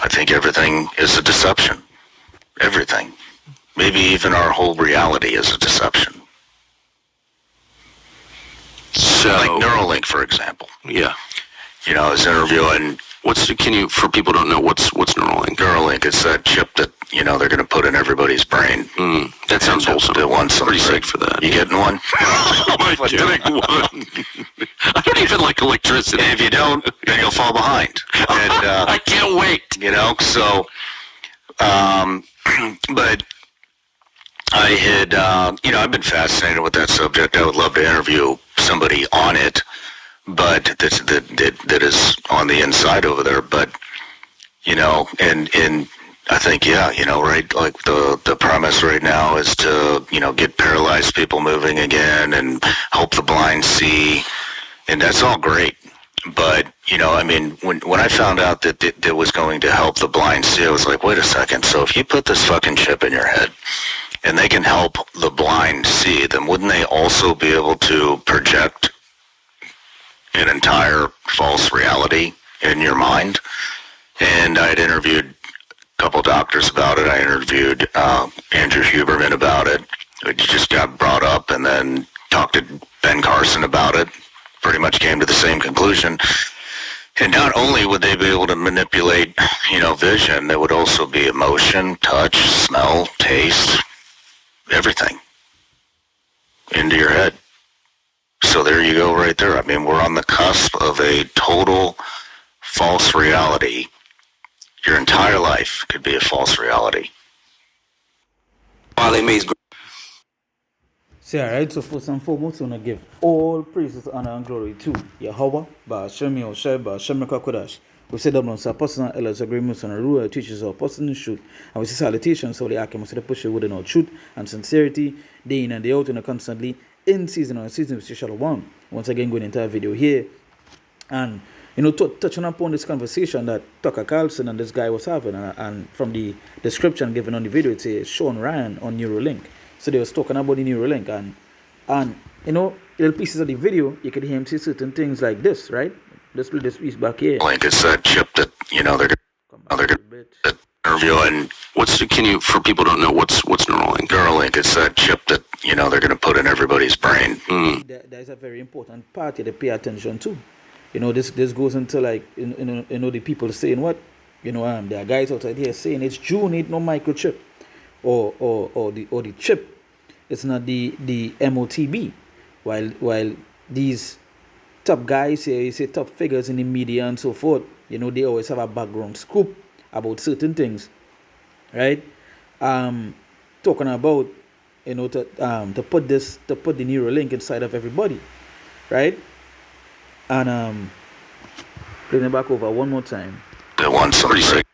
I think everything is a deception. Everything. Maybe even our whole reality is a deception. So, like Neuralink, for example. Yeah. You know, I was interviewing. For people who don't know, what's Neuralink? Neuralink, it's that chip that, you know, they're going to put in everybody's brain. That sounds wholesome. They want some. Pretty sick for that. You getting one? I'm getting one. I don't even like electricity. And if you don't, then you'll fall behind. And I can't wait. You know, so, but I had, you know, I've been fascinated with that subject. I would love to interview somebody on it, but that is on the inside over there. But, you know, and I think, yeah, you know, right, like the premise right now is to, you know, get paralyzed people moving again and help the blind see, and that's all great. But, you know, I mean, when I found out that it was going to help the blind see, I was like, wait a second, so if you put this fucking chip in your head and they can help the blind see, then wouldn't they also be able to project an entire false reality in your mind? And I had interviewed a couple doctors about it. I interviewed Andrew Huberman about it. It just got brought up, and then talked to Ben Carson about it. Pretty much came to the same conclusion. And not only would they be able to manipulate, you know, vision, there would also be emotion, touch, smell, taste, everything into your head. So there you go right there. I mean, we're on the cusp of a total false reality. Your entire life could be a false reality. See, alright, so first and foremost, we want to give all praises, honor, and glory to Yahweh, Ba'Shem Yoshai, Ba'Shem Kodash. We say that on Apostle and Elders, agreements and rule teachers of apostle in truth. And we say salutations, so the Akim, so the push within our truth and sincerity, day in and day out, and constantly in season or season with Shalom. Once again, going into a video here. And, you know, touching upon this conversation that Tucker Carlson and this guy was having, and from the description given on the video, it says Sean Ryan on Neuralink. So they was talking about the Neuralink, and you know, little pieces of the video, you could hear him say certain things like this, right? Let's play this piece back here. Link is that chip that, you know, they're going to interview. And for people who don't know, what's Neuralink? Neuralink is that chip that, you know, they're going to put in everybody's brain. That is a very important part you to pay attention to. You know, this goes into, like, you know, the people saying what, you know, there are guys outside here saying it's June, ain't no microchip, or the chip. It's not the MOTB, while these top guys here, you say top figures in the media and so forth, you know, they always have a background scoop about certain things, right? Talking about, you know, to put the Neuralink inside of everybody, right? And bring it back over one more time. They want somebody sick.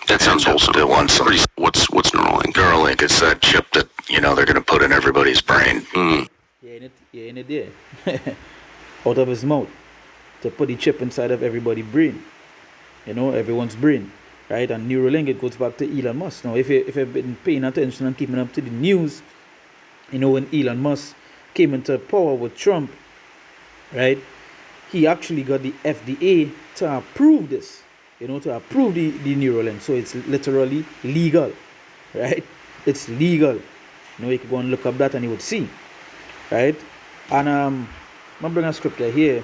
That sounds wholesome. They want somebody. What's Neuralink? Neuralink is that chip that, you know, they're going to put in everybody's brain. Yeah, in it there. Out of his mouth. To put the chip inside of everybody's brain. You know, everyone's brain. Right? And Neuralink, it goes back to Elon Musk. Now, if you've been paying attention and keeping up to the news, you know, when Elon Musk came into power with Trump, right, he actually got the FDA to approve this. You know, to approve the Neuralink. So it's literally legal, right? It's legal. You know, you could go and look up that and you would see, right? And I'm going to bring a scripture here.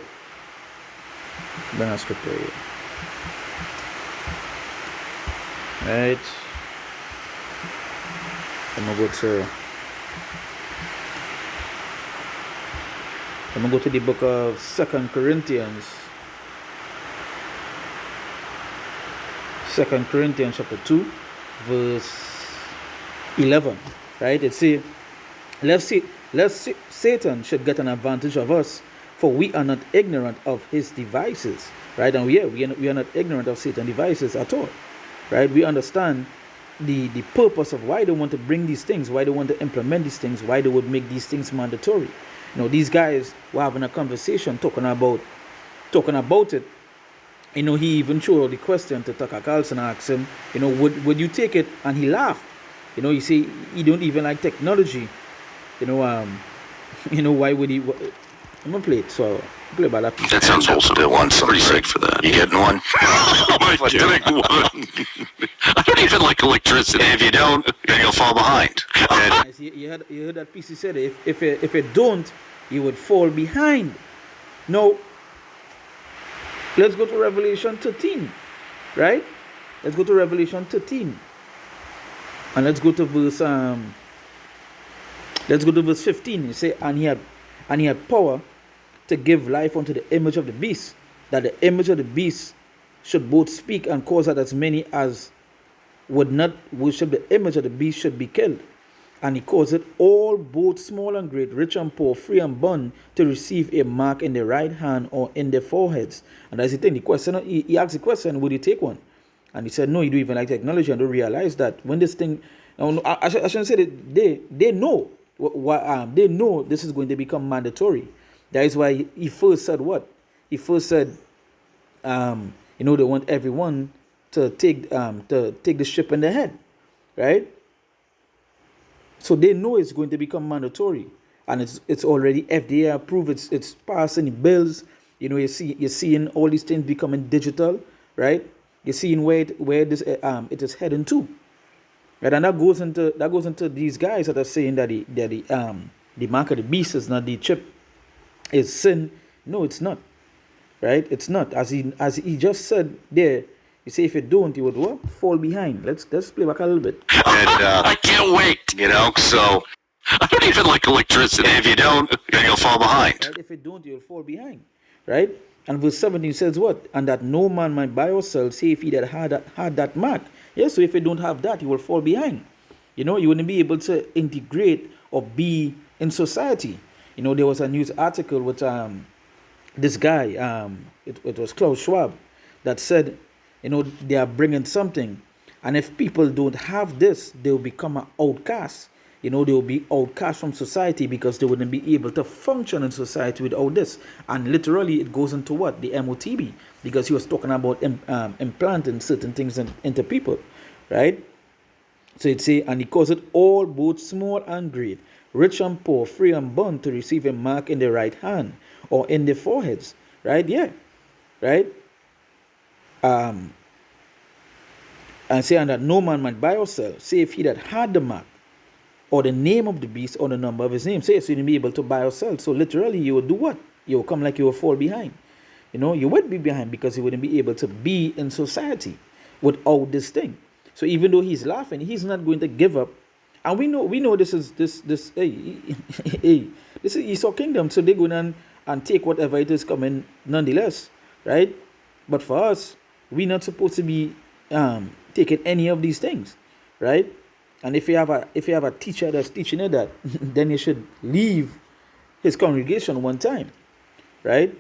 Right? I'm going to go to the book of 2 Corinthians. 2 Corinthians chapter 2, verse 11, right? It says, lest Satan should get an advantage of us, for we are not ignorant of his devices, right? And we are not ignorant of Satan's devices at all, right? We understand the purpose of why they want to bring these things, why they want to implement these things, why they would make these things mandatory. You know, these guys were having a conversation talking about it. You know, he even threw the question to Tucker Carlson and asked him, you know, would you take it? And he laughed. You know, you see, he don't even like technology. You know, why would he? I'm gonna play it. So play by that piece. That sounds wholesome. They want Pretty something. sick for that. You getting one? Am I getting one? I don't even like electricity. And if you don't, then you'll fall behind. And Yes, you heard that piece. He said if it don't, you would fall behind. No. Let's go to Revelation 13, right? Let's go to Revelation 13, and let's go to verse 15. He say, and he had power to give life unto the image of the beast, that the image of the beast should both speak and cause that as many as would not worship the image of the beast should be killed. And he caused it all, both small and great, rich and poor, free and bond, to receive a mark in their right hand or in their foreheads. And that's the thing. The question, he asked the question, would you take one? And he said, no, you don't even like technology and don't realize that when this thing, I shouldn't say that they know they know this is going to become mandatory. That is why he first said what? He first said, they want everyone to take the ship in the head, right? So they know it's going to become mandatory, and it's already FDA approved. It's passing bills. You're seeing all these things becoming digital, right? You're seeing where this it is heading to, right? And that goes into these guys that are saying that the mark of the beast is not the chip, is sin. No, it's not, right? It's not. As he just said there. You say if you don't, you would what? Fall behind. Let's play back a little bit. And I can't wait. So I don't even like electricity. and if you don't, then you'll fall behind. Right? If you don't, you'll fall behind. Right? And verse 17 says what? And that no man might buy or sell, save he that had that mark. Yes, so if you don't have that, you will fall behind. You wouldn't be able to integrate or be in society. There was a news article with this guy, it was Klaus Schwab, that said, they are bringing something, and if people don't have this, they'll become an outcast. They'll be outcast from society because they wouldn't be able to function in society without this. And literally, it goes into what? The MOTB, because he was talking about implanting certain things into people, right? So it say, and he calls it all, both small and great, rich and poor, free and bond, to receive a mark in the right hand or in their foreheads, right? Yeah, right. And saying that no man might buy or sell, save he that had the mark, or the name of the beast, or the number of his name. So you wouldn't be able to buy or sell. So literally, you would do what? You would come like you would fall behind. You would be behind because you wouldn't be able to be in society without this thing. So even though he's laughing, he's not going to give up. And we know this is this this is Esau kingdom. So they're going and take whatever it is coming nonetheless, right? But for us, we're not supposed to be taking any of these things, right? And if you have a teacher that's teaching you that, then you should leave his congregation one time, right?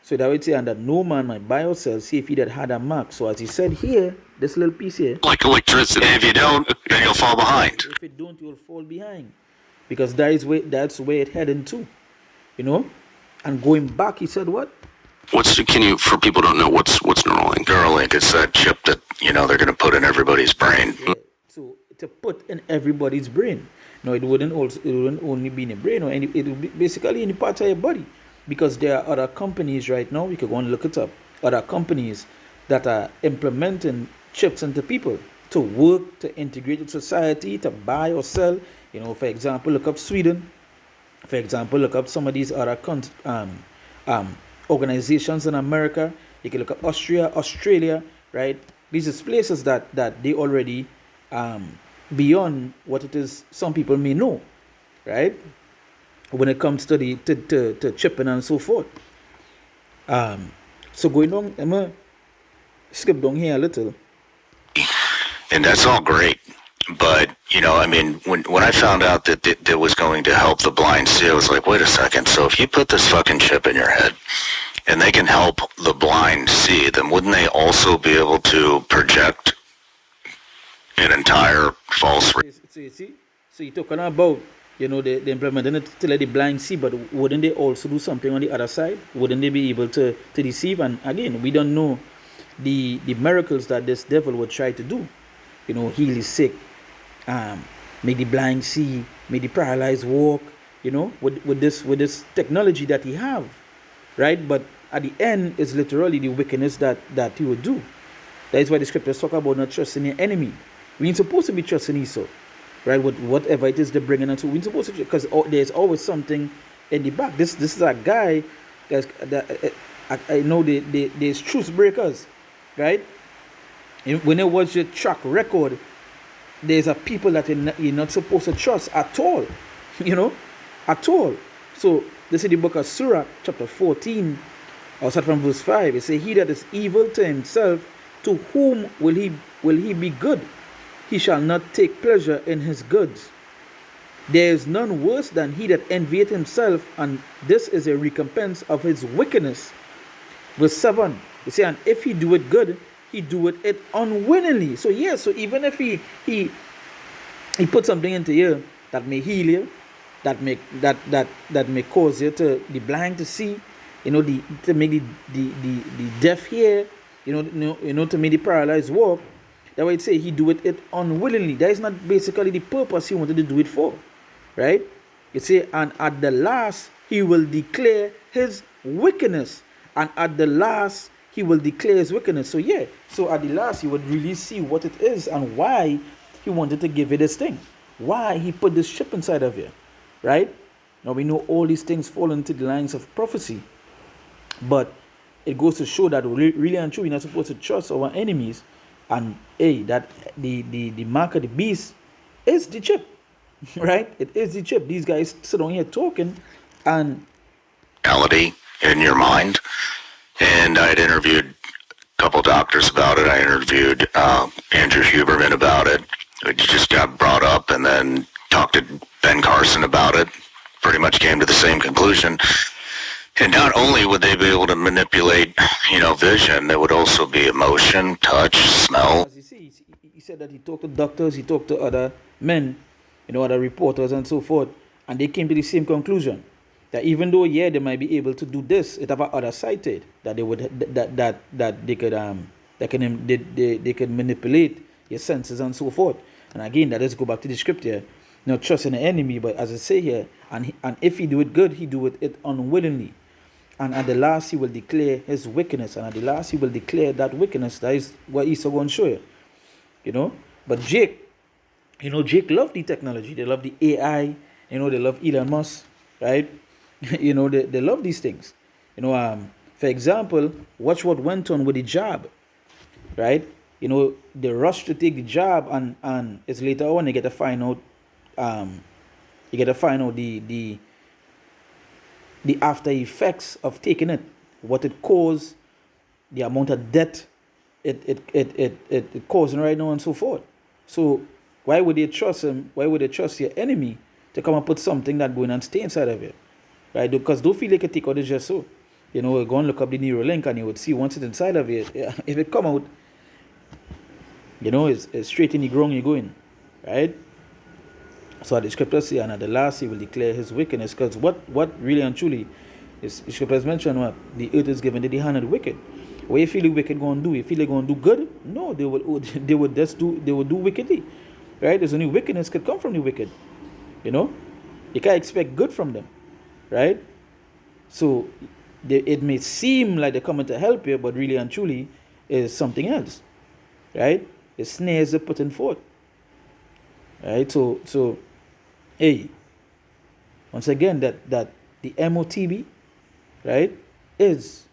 So that would say, and that no man might buy or sell, save he that had a mark. So as he said here, this little piece here, Like electricity. And if you don't, then you'll fall behind. if you don't, you'll fall behind, because that's where it heading to, And going back, he said what? For people who don't know, what's Neuralink? Neuralink, it's that chip that, they're going to put in everybody's brain. Yeah. So to put in everybody's brain. No, it wouldn't only be in the brain, or it would be basically in the part of your body, because there are other companies right now. We could go and look it up. Other companies that are implementing chips into people to work to integrate with society, to buy or sell. For example, look up Sweden. For example, look up some of these other organizations in America. You can look up Australia, right? These are places that they already beyond what it is some people may know, right? When it comes to to chipping and so forth. So going on, I'm gonna skip down here a little. And that's all great. But, when I found out that that was going to help the blind see, I was like, wait a second. So if you put this fucking chip in your head and they can help the blind see, then wouldn't they also be able to project an entire false... So you see? So you're talking about, they implementing it to let the blind see, but wouldn't they also do something on the other side? Wouldn't they be able to deceive? And again, we don't know the miracles that this devil would try to do. Heal the sick, make the blind see, make the paralyzed walk, with this technology that he have, right? But at the end, it's literally the wickedness that he would do. That is why the scriptures talk about not trusting your enemy. We ain't supposed to be trusting Esau, right? With whatever it is they're bringing into, we ain't supposed to, because there's always something in the back. This is a guy that I know there's truth breakers, right? When you watch your track record, there's a people that you're not supposed to trust at all, at all. So this is the book of Surah, chapter 14, I'll start from verse 5. It says, he that is evil to himself, to whom will he be good? He shall not take pleasure in his goods. There is none worse than he that envieth himself, and this is a recompense of his wickedness. Verse 7, it says, and if he do it good, he doeth it unwillingly. So so even if he put something into you that may heal you, that may cause you to the blind to see, to make the deaf hear, to make the paralyzed walk. That way it say he doeth it unwillingly. That is not basically the purpose he wanted to do it for, right? It say, and at the last he will declare his wickedness, and at the last he will declare his wickedness. So at the last you would really see what it is and why he wanted to give you this thing, why he put this chip inside of you, right? Now we know all these things fall into the lines of prophecy, but it goes to show that really and truly we're not supposed to trust our enemies, and that the mark of the beast is the chip, right? It is the chip. These guys sit on here talking and reality in your mind. And I had interviewed a couple doctors about it. I interviewed Andrew Huberman about it. It just got brought up, and then talked to Ben Carson about it. Pretty much came to the same conclusion. And not only would they be able to manipulate, vision, there would also be emotion, touch, smell. As you see, he said that he talked to doctors, he talked to other men, other reporters and so forth, and they came to the same conclusion. That even though they might be able to do this, it have other side to it, that they would that they could manipulate your senses and so forth. And again, that let's go back to the scripture, not trusting the enemy, but as I say here, and if he do it good, he do it unwillingly, and at the last he will declare his wickedness, and at the last he will declare that wickedness. That is what Esau going to show you, But Jake loved the technology, they love the AI, they love Elon Musk, right? They love these things. For example, watch what went on with the jab, right? They rush to take the jab, and it's later on they get to find out the after effects of taking it, what it caused, the amount of debt it causing right now and so forth. So why would they trust him? Why would they trust your enemy to come and put something that going and stay inside of it? Right? Because don't feel like it take out is just so. Go and look up the Neuralink and you would see once it's inside of it, if it come out, it's straight in the ground you're going. Right? So the scriptures say, and at the last he will declare his wickedness. Because what really and truly is the scriptures mention, what the earth is given to the hand of the wicked. What you feel the wicked going to do? You feel they're going to do good? No, they would do wickedly. Right? There's only wickedness could come from the wicked. You can't expect good from them. Right? So it may seem like they're coming to help you, but really and truly is something else. Right? It's snares they're putting forth. Right? So once again, that the MOTB, right, is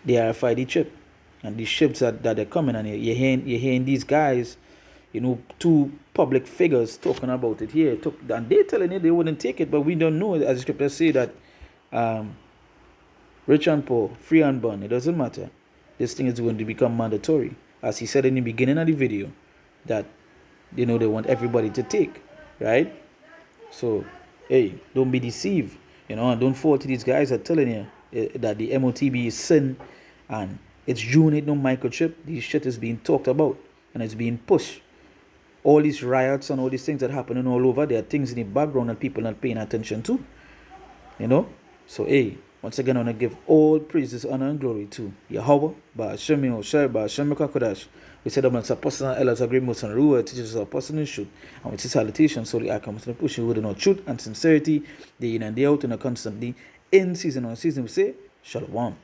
the RFID chip, and these chips that are coming, and you're hearing these guys, two public figures talking about it here, and they're telling you they wouldn't take it, but we don't know, as the scriptures say, that rich and poor, free and bond, it doesn't matter. This thing is going to become mandatory, as he said in the beginning of the video, that they want everybody to take, right? So don't be deceived, and don't fall to these guys that are telling you that the MOTB is sin, and it's unit, no microchip. This shit is being talked about, and it's being pushed. All these riots and all these things that are happening all over, there are things in the background that people not paying attention to, So Once again, I want to give all praises, honor, and glory to Yahweh, Ba'ashem Yahushai, Ba'ashem Kakodash. We said, I'm apostle and elders agree most on rule, teachers of apostle and truth. And with this salutation, solely I come to push you with no truth and sincerity, day in and day out, and constantly in season on season. We say, Shalom.